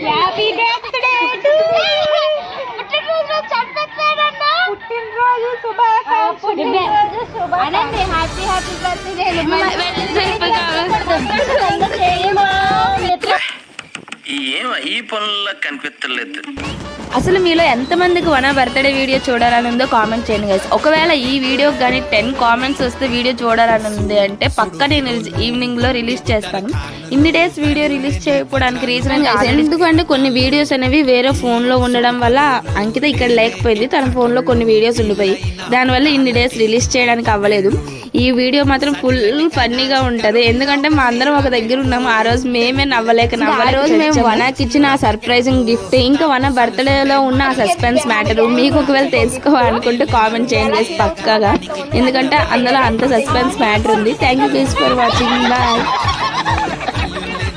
Happy birthday to పుట్టినరోజు చంపేస్తాడన్నా పుట్టినరోజు శుభాకాంక్షలు అనండి హ్యాపీ హ్యాపీ బర్త్డే ఈ పనుల్లో కనిపించలేదు. అసలు మీలో ఎంతమందికి వన బర్త్డే వీడియో చూడాలని ఉందో కామెంట్ చేయండి గైస్. ఒకవేళ ఈ వీడియోకి కానీ 10 కామెంట్స్ వస్తే వీడియో చూడాలని ఉంది అంటే పక్క నేను ఈవినింగ్లో రిలీజ్ చేస్తాను. ఇన్ని డేస్ వీడియో రిలీజ్ చేయకపోవడానికి రీజన్ ఎందుకంటే కొన్ని వీడియోస్ అనేవి వేరే ఫోన్లో ఉండడం వల్ల అంకిత ఇక్కడ లేకపోయింది. తన ఫోన్లో కొన్ని వీడియోస్ ఉండిపోయి దానివల్ల ఇన్ని డేస్ రిలీజ్ చేయడానికి అవ్వలేదు. ఈ వీడియో మాత్రం ఫుల్ ఫన్నీగా ఉంటుంది. ఎందుకంటే మా అందరం ఒక దగ్గర ఉన్నాము. ఆ రోజు మేమే నవ్వలేక మేము వనకి ఇచ్చిన ఆ సర్ప్రైజింగ్ గిఫ్ట్ ఇంకా వన బర్త్డేలో ఉన్న ఆ సస్పెన్స్ మ్యాటర్ మీకు ఒకవేళ తెలుసుకోవాలనుకుంటే కామెంట్ చేయండి పక్కాగా. ఎందుకంటే అందులో అంత సస్పెన్స్ మ్యాటర్ ఉంది. Thank you for watching. Bye.